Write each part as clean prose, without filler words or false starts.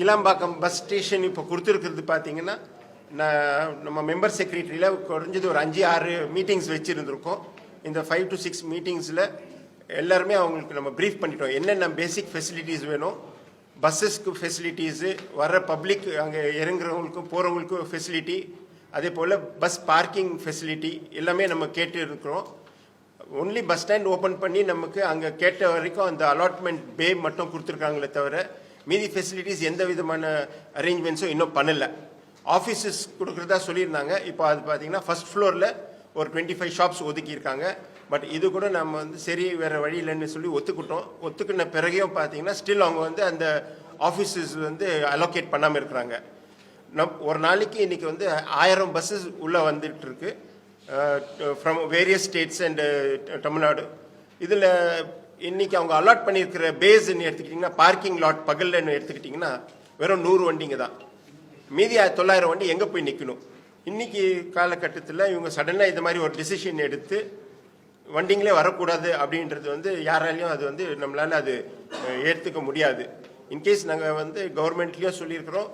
Kilambakkam bus station இப்போ கொடுத்துருக்கிறது பார்த்தீங்கன்னா நம்ம மெம்பர் செக்ரட்டரியில் குறைஞ்சது ஒரு 5-6 மீட்டிங்ஸ் வச்சுருந்துருக்கோம். இந்த 5 to 6 மீட்டிங்ஸில் எல்லாருமே அவங்களுக்கு நம்ம ப்ரீஃப் பண்ணிட்டோம். என்னென்ன பேசிக் ஃபெசிலிட்டிஸ் வேணும், பஸ்ஸஸ்க்கு ஃபெசிலிட்டிஸு, வர்ற பப்ளிக் அங்கே இறங்குறவங்களுக்கும் போகிறவங்களுக்கும் ஃபெசிலிட்டி, அதே போல் பஸ் பார்க்கிங் ஃபெசிலிட்டி எல்லாமே நம்ம கேட்டு இருக்கிறோம். ஒன்லி பஸ் ஸ்டாண்ட் ஓப்பன் பண்ணி நமக்கு அங்கே கேட்ட வரைக்கும் அந்த அலாட்மெண்ட் பே மட்டும் கொடுத்துருக்காங்களே தவிர மீதி ஃபெசிலிட்டிஸ் எந்த விதமான அரேஞ்ச்மெண்ட்ஸும் இன்னும் பண்ணலை. ஆஃபீஸஸ் கொடுக்குறதா சொல்லியிருந்தாங்க. இப்போ அது பார்த்தீங்கன்னா ஃபர்ஸ்ட் ஃப்ளோரில் ஒரு 25 ஷாப்ஸ் ஒதுக்கியிருக்காங்க. பட் இது கூட நம்ம வந்து சரி வேறு வழி இல்லைன்னு சொல்லி ஒத்துக்கிட்டோம். ஒத்துக்கின பிறகையும் பார்த்தீங்கன்னா ஸ்டில் அவங்க வந்து அந்த ஆஃபீஸஸ் வந்து அலோகேட் பண்ணாமல் இருக்கிறாங்க. ஒரு நாளைக்கு இன்றைக்கி வந்து 1000 பஸ்ஸஸ் உள்ளே வந்துட்டு இருக்கு from various states and Tamil Nadu. இதில் இன்றைக்கி அவங்க அலாட் பண்ணியிருக்கிற பேஸ்ன்னு எடுத்துக்கிட்டிங்கன்னா பார்க்கிங் லாட் பகல்னு எடுத்துக்கிட்டிங்கன்னா வெறும் 100 வண்டிங்க தான். மீதி 900 வண்டி எங்கே போய் நிற்கணும்? இன்றைக்கி காலகட்டத்தில் இவங்க சடனாக இந்த மாதிரி ஒரு டிசிஷன் எடுத்து வண்டிங்களே வரக்கூடாது அப்படின்றது வந்து யாராலையும் அது வந்து நம்மளால் அது ஏற்றுக்க முடியாது. இன்கேஸ் நாங்கள் வந்து கவர்மெண்ட்லேயும் சொல்லியிருக்கிறோம்,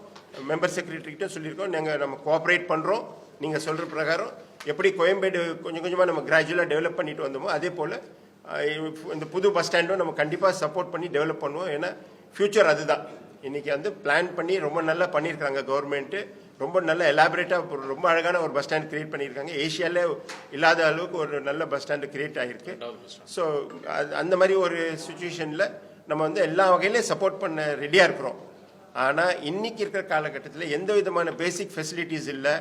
மெம்பர் செக்ரட்டரிக்கிட்டும் சொல்லியிருக்கோம், நம்ம கோஆப்ரேட் பண்ணுறோம். நீங்கள் சொல்கிற பிரகாரம் எப்படி கோயம்பேடு கொஞ்சம் கொஞ்சமாக நம்ம கிராஜுவலாக டெவலப் பண்ணிட்டு வந்தோமோ அதே போல் இந்த புது பஸ் ஸ்டாண்டும் நம்ம கண்டிப்பாக சப்போர்ட் பண்ணி டெவலப் பண்ணுவோம். ஏன்னா ஃப்யூச்சர் அதுதான். இன்றைக்கி வந்து பிளான் பண்ணி ரொம்ப நல்லா பண்ணியிருக்காங்க கவர்மெண்ட்டு. ரொம்ப நல்ல எலாபரேட்டாக ரொம்ப அழகான ஒரு பஸ் ஸ்டாண்ட் கிரியேட் பண்ணியிருக்காங்க. ஏஷியாவிலே இல்லாத அளவுக்கு ஒரு நல்ல பஸ் ஸ்டாண்டு கிரியேட் ஆகிருக்கு. ஸோ அந்த மாதிரி ஒரு சுச்சுவேஷனில் நம்ம வந்து எல்லா வகையிலையும் சப்போர்ட் பண்ண ரெடியாக இருக்கிறோம். ஆனால் இன்றைக்கி இருக்கிற காலகட்டத்தில் எந்த விதமான பேசிக் ஃபெசிலிட்டிஸ் இல்லை.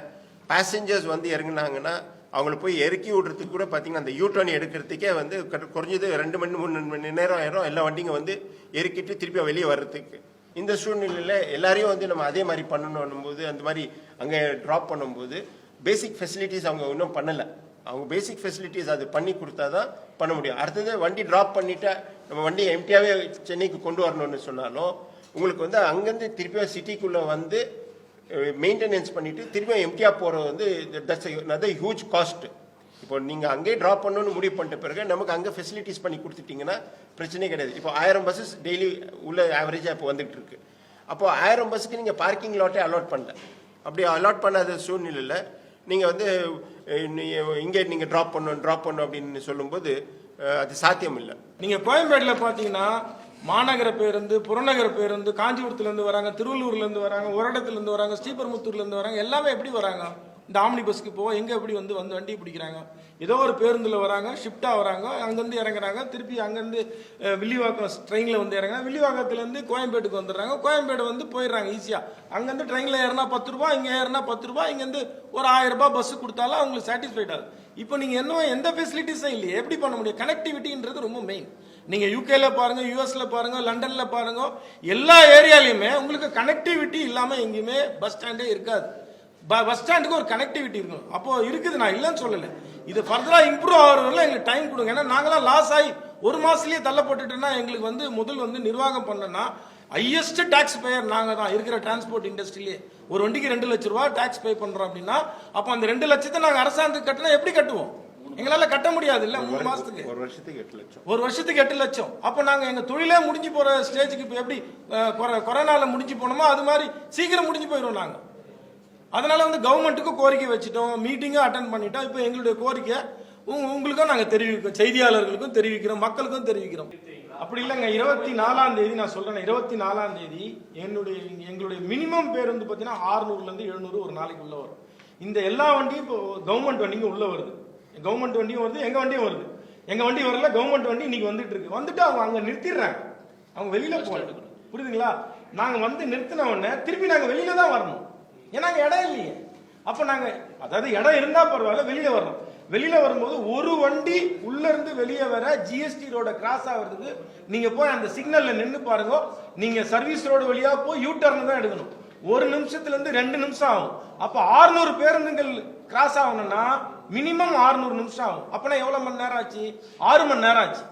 பேசஞ்சர்ஸ் வந்து இறங்குனாங்கன்னா அவங்கள போய் இறக்கி விடுறதுக்கு கூட பார்த்தீங்கன்னா அந்த யூ-டர்ன் எடுக்கிறதுக்கே வந்து குறைஞ்சது 2 மணி 3 மணி நேரம் ஆயிரும் எல்லா வண்டிங்க வந்து இறக்கிட்டு திருப்பி வெளியே வர்றதுக்கு. இந்த சூழ்நிலையில் எல்லாரையும் வந்து நம்ம அதே மாதிரி பண்ணணும் போது அந்த மாதிரி அங்கே ட்ராப் பண்ணும்போது பேசிக் ஃபெசிலிட்டிஸ் அவங்க இன்னும் பண்ணலை. அவங்க பேசிக் ஃபெசிலிட்டிஸ் அது பண்ணி கொடுத்தா தான் பண்ண முடியும். அடுத்தது வண்டி ட்ராப் பண்ணிவிட்டா நம்ம வண்டியை எம்டியாகவே சென்னைக்கு கொண்டு வரணும்னு சொன்னாலும் உங்களுக்கு வந்து அங்கேருந்து திருப்பியும் சிட்டிக்குள்ளே வந்து மெயின்டெனன்ஸ் பண்ணிவிட்டு திரும்பியும் எம்டியாக போகிறது வந்து தட்ஸ் another ஹியூஜ் காஸ்ட். இப்போ நீங்கள் அங்கேயே ட்ராப் பண்ணணும்னு முடிவு பண்ணிட்ட பிறகு நமக்கு அங்கே ஃபெசிலிட்டிஸ் பண்ணி கொடுத்துட்டிங்கன்னா பிரச்சனையே கிடையாது. இப்போ 1000 பஸ்ஸஸ் டெய்லி உள்ள ஆவரேஜாக இப்போ வந்துட்டு இருக்கு. அப்போ 1000 பஸ்ஸுக்கு நீங்கள் பார்க்கிங் லாட்டே அலாட் பண்ணல. அப்படி அலாட் பண்ணாத சூழ்நிலையில் நீங்கள் வந்து இங்கே நீங்கள் ட்ராப் பண்ணணும் அப்படின்னு சொல்லும்போது அது சாத்தியம் இல்லை. நீங்கள் கோயம்பேடில் பார்த்தீங்கன்னா மாநகர பேருந்து, புறநகர பேருந்து, காஞ்சிபுரத்துலேருந்து வராங்க, திருவள்ளூர்லேருந்து வராங்க, ஒரடத்துலேருந்து வராங்க, ஸ்ரீபெரும்புத்தூர்லேருந்து வராங்க. எல்லாமே எப்படி வராங்க? இந்த ஆம்னி பஸ்க்கு போவோம் எங்கே எப்படி வந்து வண்டி பிடிக்கிறாங்க? ஏதோ ஒரு பேருந்தில் வராங்க, ஷிஃப்டாக வராங்க, அங்கேருந்து இறங்குறாங்க, திருப்பி அங்கேருந்து வில்லிவாக்கம் ட்ரெயினில் வந்து இறங்குறாங்க, வில்லிவாக்கத்துலேருந்து கோயம்பேட்டுக்கு வந்துடுறாங்க, கோயம்பேடு வந்து போயிடுறாங்க ஈஸியாக. அங்கேருந்து ட்ரெயினில் ஏறினா 10 ரூபா, இங்கே ஏறினா 10 ரூபா, இங்கேருந்து ஒரு 1000 ரூபாய் பஸ்ஸு கொடுத்தாலும் அவங்களுக்கு சாட்டிஸ்ஃபைட் ஆகுது. இப்போ நீங்கள் இன்னும் எந்த ஃபெசிலிட்டிஸும் இல்லையே, எப்படி பண்ண முடியும்? கனெக்டிவிட்டின்றது ரொம்ப மெயின். நீங்கள் யூகேல பாருங்க, யூஎஸ்ல பாருங்க, லண்டன்ல பாருங்க, எல்லா ஏரியாலையுமே உங்களுக்கு கனெக்டிவிட்டி இல்லாமல் எங்கேயுமே பஸ் ஸ்டாண்டே இருக்காது. பஸ் ஸ்டாண்டுக்கு ஒரு கனெக்டிவிட்டி இருக்கணும். அப்போ இருக்குது, நான் இல்லைன்னு சொல்லலை. இது ஃபர்தரா இம்ப்ரூவ் ஆகிறதுல எங்களுக்கு டைம் கொடுங்க. ஏன்னா நாங்களாம் லாஸ் ஆகி 1 மாசத்துலயே தள்ளப்பட்டுட்டோம்னா எங்களுக்கு வந்து முதல் வந்து நிர்வாகம் பண்ணனா ஹையஸ்ட் டாக்ஸ் பேயர் நாங்கள் தான் இருக்கிற டிரான்ஸ்போர்ட் இண்டஸ்ட்ரியிலே. ஒரு வண்டிக்கு 2 லட்ச ரூபா டாக்ஸ் பே பண்றோம் அப்படின்னா அப்போ அந்த 2 லட்சத்தை நாங்கள் அரசாங்கத்துக்கு கட்டினா எப்படி கட்டுவோம்? எங்களால கட்ட முடியாது இல்ல. 3 மாசத்துக்கு ஒரு வருஷத்துக்கு 8 லட்சம். ஒரு வருஷத்துக்கு 8 லட்சம். அப்ப நாங்க எங்க தொழிலே முடிஞ்சு போற ஸ்டேஜுக்கு இப்ப எப்படி கொரோனால முடிஞ்சு போனோமோ அது மாதிரி சீக்கிரம் முடிஞ்சு போயிடும் நாங்க. அதனால வந்து கவர்மெண்ட்டுக்கு கோரிக்கை வச்சுட்டோம், மீட்டிங்கும் அட்டன் பண்ணிட்டோம். இப்போ எங்களுடைய கோரிக்கை உங்களுக்கும் நாங்க தெரிவிக்கிறோம், செய்தியாளர்களுக்கும் தெரிவிக்கிறோம், மக்களுக்கும் தெரிவிக்கிறோம். அப்படி இல்லைங்க, 24ஆம் தேதி நான் சொல்றேன், 24ஆம் தேதி எங்களுடைய மினிமம் பேர் வந்து பாத்தீங்கன்னா 600ல இருந்து 700 ஒரு நாளைக்கு உள்ள வரும். இந்த எல்லா வண்டியும் இப்போ கவர்மெண்ட் வண்டிங்க உள்ள வருது. கவர்மெண்ட் வண்டியும் வருது, எங்க வண்டியும் வருது. எங்க வண்டி வரல, கவர்மெண்ட் வண்டி இன்னைக்கு வந்துட்டு இருக்கு. வந்துட்டு அவங்க அங்க நிறுத்திடுறாங்க, அவங்க வெளியில போறாங்க. புரியுதுங்களா? நாங்க வந்து நிறுத்தின உடனே திருப்பி நாங்க வெளியில தான் வரணும். ஏன்னா அங்க இடம் இல்லையே. அப்ப நாங்க அதாவது இடம் இருந்தா பரவாயில்ல, வெளியில வரணும். வெளியில வரும்போது ஒரு வண்டி உள்ள இருந்து வெளியே வர ஜிஎஸ்டி ரோட கிராஸ் ஆகிறதுக்கு நீங்க போய் அந்த சிக்னல்ல நின்று பாருங்க. நீங்க சர்வீஸ் ரோடு வழியா போய் யூ டர்ன் தான் எடுக்கணும். 1 நிமிஷத்துல இருந்து 2 நிமிஷம் ஆகும். அப்ப 600 பேருந்துகள் கிராஸ் ஆகணும்னா மினிமம் 600 நிமிஷம் ஆகும். அப்பனா எவ்வளவு மணி நேரம் ஆச்சு? 6 மணி நேரம் ஆச்சு.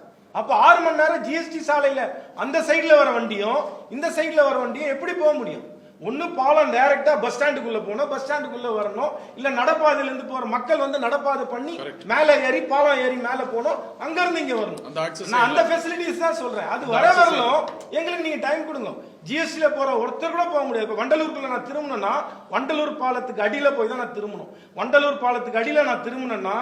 அப்ப 6 மணி நேரம் ஜிஎஸ்டி சாலையில அந்த சைட்ல வர வண்டியும் இந்த சைட்ல வர வண்டியும் எப்படி போக முடியும்? ஒண்ணு பாலம் டைரக்டா பஸ் ஸ்டாண்டுக்குள்ள போகணும், பஸ் ஸ்டாண்டுக்குள்ள வரணும், இல்ல நடப்பாதையில இருந்து போற மக்கள் வந்து நடப்பாதை பண்ணி மேல ஏறி பாலம் ஏறி மேல போகணும், அங்க இருந்து இங்க வரணும். நான் அந்த ஃபெசிலிட்டிஸ் தான் சொல்றேன். அது வரலும் எங்களுக்கு நீங்க டைம் கொடுங்க. ஜிஎஸ்டில போற ஒருத்தர் கூட போக முடியாது. இப்ப வண்டலூருக்குள்ள நான் திரும்பணும்னா வண்டலூர் பாலத்துக்கு அடியில போய் தான் நான் திரும்பணும். வண்டலூர் பாலத்துக்கு அடியில நான் திரும்பணும்னா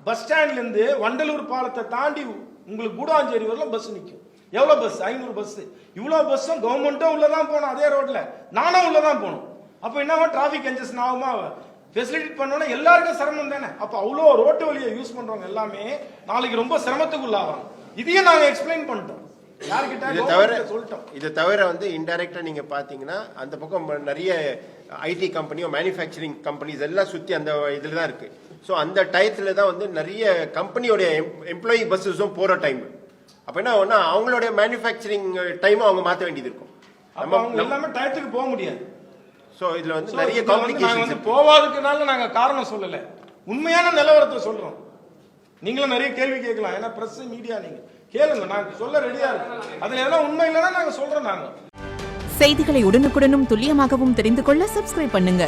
பஸ் ஸ்டாண்ட்ல இருந்து வண்டலூர் பாலத்தை தாண்டி உங்களுக்கு கூடாஞ்சேரி வரலாம் பஸ் நிற்கும். எவ்வளவு பஸ்? 500 பஸ். இவ்வளவு பஸ்ஸும் கவர்மெண்ட்டும் உள்ளதான் போகணும், அதே ரோட்ல நானும் உள்ளதான் போகணும். அப்ப என்னவா டிராபிக் கன்ஜெஷன் ஆகுமா? ஃபெசிலிட்டி பண்ணோன்னா எல்லாருக்கும் சிரமம் தானே. அப்ப அவ்வளோ ரோட்டு வழியை யூஸ் பண்றவங்க எல்லாமே நாளைக்கு ரொம்ப சிரமத்துக்குள்ளாகும். இதையும் நாங்க எக்ஸ்பிளைன் பண்ணிட்டோம். இதை தவிர வந்து இன்டைரக்டா நீங்க பாத்தீங்கன்னா அந்த பக்கம் நிறைய ஐடி கம்பெனியோ மேனுஃபேக்சரிங் கம்பெனிஸ் எல்லாம் சுத்தி அந்த இதுல தான் இருக்கு. ஸோ அந்த டயத்துல தான் வந்து நிறைய கம்பெனியோட எம்ப்ளாயி பஸ்ஸஸும் போற டைம். அப்ப என்ன ஆகும்னா அவங்களுடைய மேனுஃபேக்சரிங் டைமும் அவங்க மாற்ற வேண்டியது இருக்கும். நம்ம எல்லாமே டயத்துக்கு போக முடியாது. ஸோ இதுல வந்து நிறைய காம்ப்ளிகேஷன்ஸ் போவாதுக்குனால நாங்க காரணம் சொல்லல, உண்மையான நிலவரத்தை சொல்றோம். நீங்களும் நிறைய கேள்வி கேட்கலாம், ஏன்னா பிரஸ் மீடியா நீங்க கேளுங்க, நாங்க சொல்ல ரெடியா இருக்கோம். அதுல எதனா உண்மை இல்லைன்னா நாங்க சொல்றோம். நாங்க செய்திகளை உடனுக்குடனும் துல்லியமாகவும் தெரிந்து கொள்ள சப்ஸ்கிரைப் பண்ணுங்க.